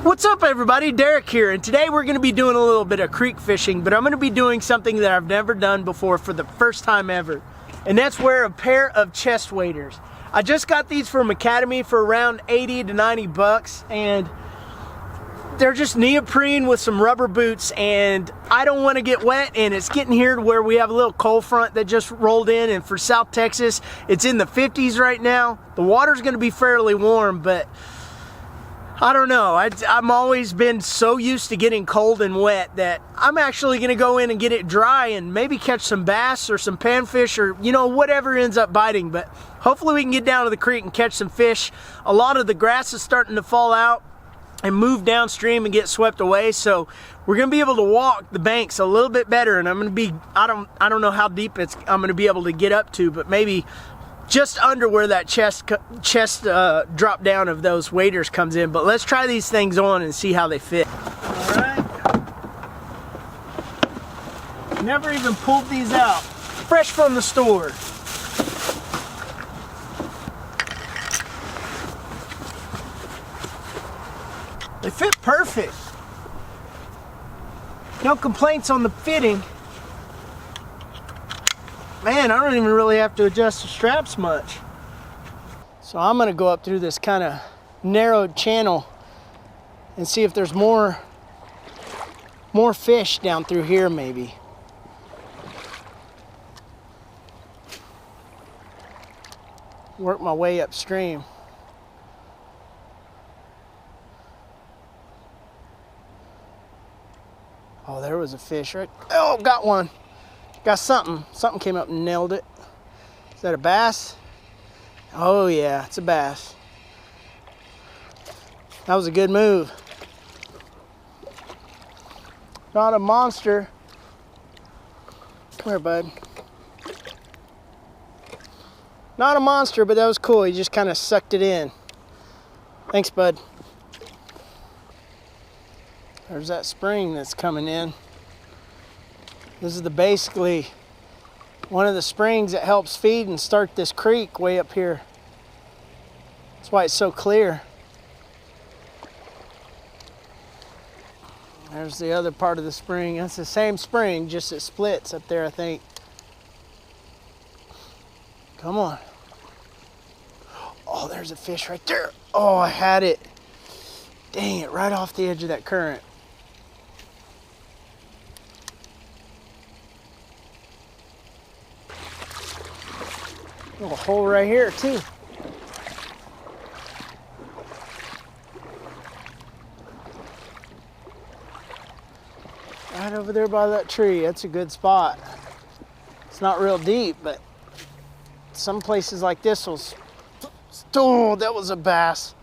What's up everybody, Derek here, and today we're going to be doing a little bit of creek fishing, but I'm going to be doing something that I've never done before for the first time ever, and that's wear a pair of chest waders. I just got these from Academy for around 80 to 90 bucks, and they're just neoprene with some rubber boots, and I don't want to get wet, and it's getting here to where we have a little cold front that just rolled in, and for South Texas, it's in the 50s right now. The water's going to be fairly warm, but I don't know. I'm always been so used to getting cold and wet that I'm actually going to go in and get it dry and maybe catch some bass or some panfish or, you know, whatever ends up biting. But hopefully we can get down to the creek and catch some fish. A lot of the grass is starting to fall out and move downstream and get swept away. So we're going to be able to walk the banks a little bit better. And I'm going to be, I don't know how deep I'm going to be able to get up to, but maybe just under where that chest drop down of those waders comes in. But let's try these things on and see how they fit. All right. Never even pulled these out. Fresh from the store. They fit perfect. No complaints on the fitting. Man, I don't even really have to adjust the straps much. So I'm gonna go up through this kind of narrowed channel and see if there's more fish down through here maybe. Work my way upstream. Oh, there was a fish right. Oh, got one. Got something. Something came up and nailed it. Is that a bass? Oh yeah, it's a bass. That was a good move. Not a monster. Come here, bud. Not a monster, but that was cool. He just kind of sucked it in. Thanks, bud. There's that spring that's coming in. This is basically one of the springs that helps feed and start this creek way up here. That's why it's so clear. There's the other part of the spring. That's the same spring, just it splits up there, I think. Come on. Oh, there's a fish right there. Oh, I had it. Dang it, right off the edge of that current. A hole right here too. Right over there by that tree. That's a good spot. It's not real deep, but some places like this will. Oh, that was a bass.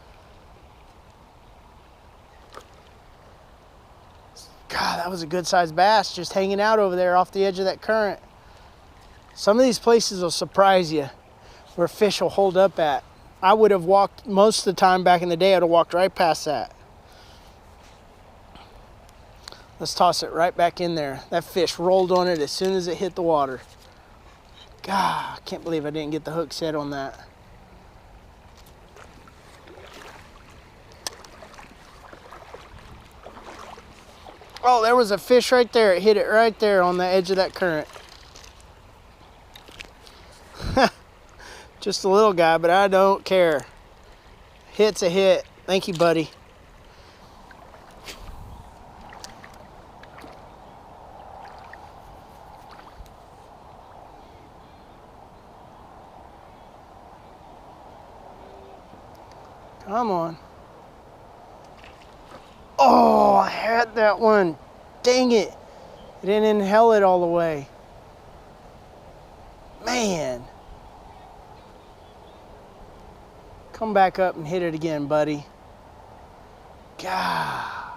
God, that was a good sized bass just hanging out over there off the edge of that current. Some of these places will surprise you where fish will hold up at. I would have walked, most of the time back in the day, I'd have walked right past that. Let's toss it right back in there. That fish rolled on it as soon as it hit the water. God, I can't believe I didn't get the hook set on that. Oh, there was a fish right there. It hit it right there on the edge of that current. Just a little guy, but I don't care. Hit's a hit. Thank you, buddy. Come on. Oh, I had that one. Dang it. I didn't inhale it all the way. Man. Come back up and hit it again, buddy. God.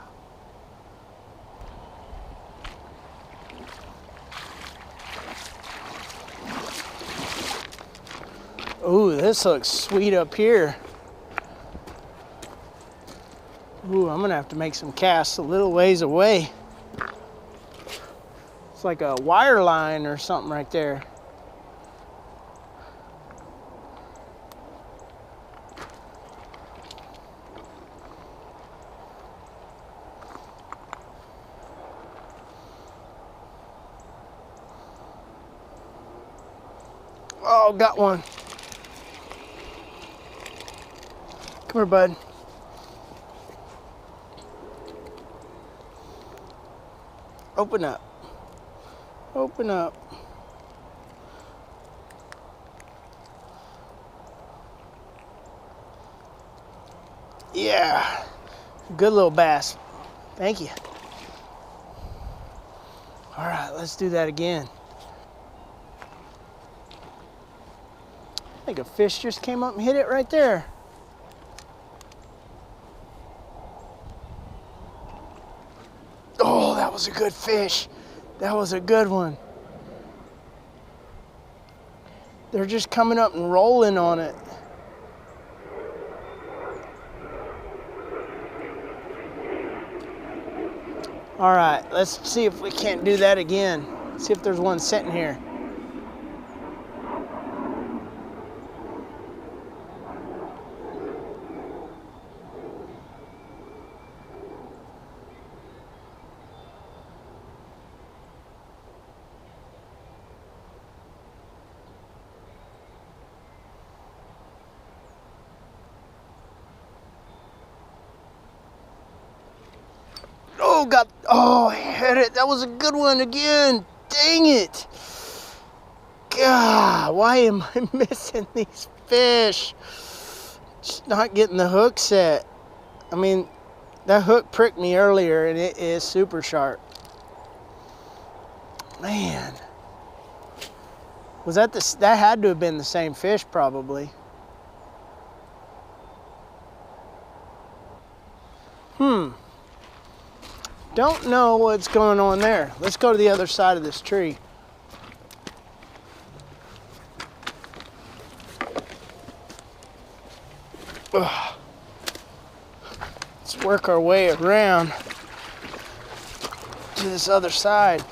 Ooh, this looks sweet up here. Ooh, I'm gonna have to make some casts a little ways away. It's like a wire line or something right there. Oh, got one. Come here, bud. Open up. Open up. Yeah. Good little bass. Thank you. All right, let's do that again. I think a fish just came up and hit it right there. Oh, that was a good fish. That was a good one. They're just coming up and rolling on it. All right, let's see if we can't do that again. See if there's one sitting here. Oh, I hit it. That was a good one again. Dang it. God, why am I missing these fish? Just not getting the hook set. I mean, that hook pricked me earlier and it is super sharp. Man. Was that that had to have been the same fish probably. Don't know what's going on there. Let's go to the other side of this tree. Ugh. Let's work our way around to this other side.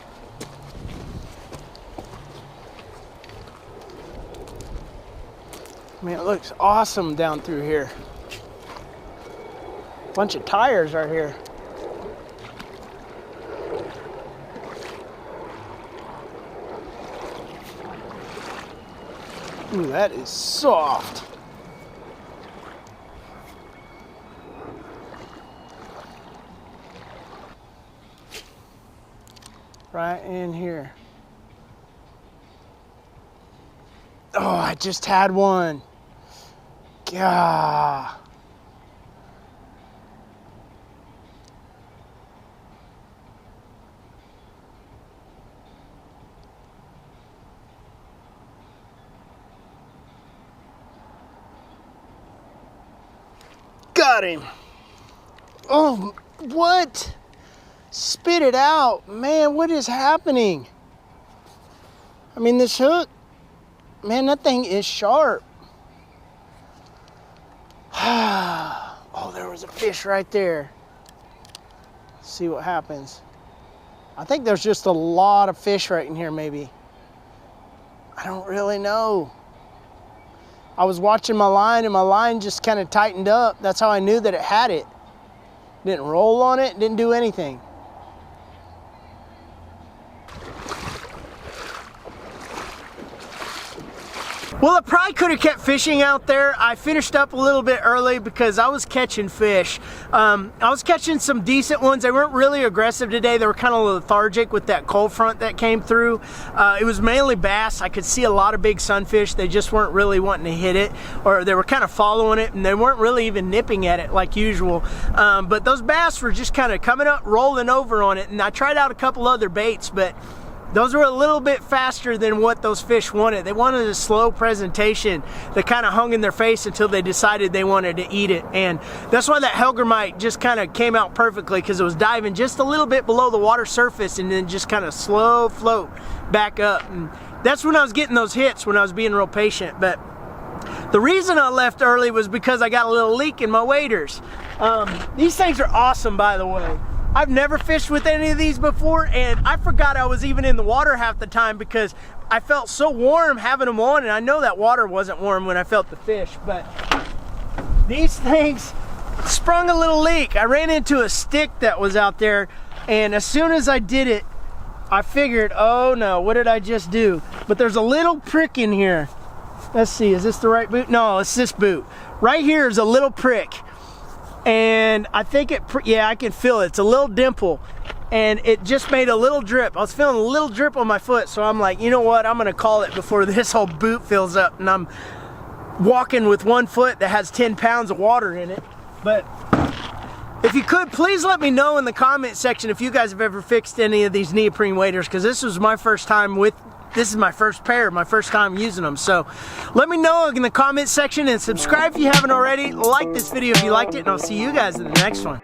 Man, it looks awesome down through here. Bunch of tires right here. Ooh, that is soft. Right in here. Oh, I just had one. Gah. Got him. Oh, what? Spit it out. Man, what is happening? I mean, this hook, man, that thing is sharp. Oh, there was a fish right there. Let's see what happens. I think there's just a lot of fish right in here, maybe. I don't really know. I was watching my line and my line just kind of tightened up. That's how I knew that it had it. Didn't roll on it, didn't do anything. Well, I probably could have kept fishing out there. I finished up a little bit early because I was catching fish. I was catching some decent ones. They weren't really aggressive today. They were kind of lethargic with that cold front that came through. It was mainly bass. I could see a lot of big sunfish. They just weren't really wanting to hit it, or they were kind of following it, and they weren't really even nipping at it like usual. But those bass were just kind of coming up, rolling over on it, and I tried out a couple other baits, but those were a little bit faster than what those fish wanted. They wanted a slow presentation that kind of hung in their face until they decided they wanted to eat it. And that's why that Helgermite just kind of came out perfectly, because it was diving just a little bit below the water surface and then just kind of slow float back up. And that's when I was getting those hits, when I was being real patient. But the reason I left early was because I got a little leak in my waders. These things are awesome, by the way. I've never fished with any of these before, and I forgot I was even in the water half the time because I felt so warm having them on, and I know that water wasn't warm when I felt the fish, but these things sprung a little leak. I ran into a stick that was out there, and as soon as I did it, I figured, oh no, what did I just do? But there's a little prick in here, let's see, is this the right boot? No, it's this boot. Right here is a little prick. And I think yeah, I can feel it. It's a little dimple. And it just made a little drip. I was feeling a little drip on my foot. So I'm like, you know what? I'm gonna call it before this whole boot fills up. And I'm walking with one foot that has 10 pounds of water in it. But if you could, please let me know in the comment section if you guys have ever fixed any of these neoprene waders, because this was my first time this is my first pair, my first time using them. So let me know in the comment section, and subscribe if you haven't already. Like this video if you liked it, and I'll see you guys in the next one.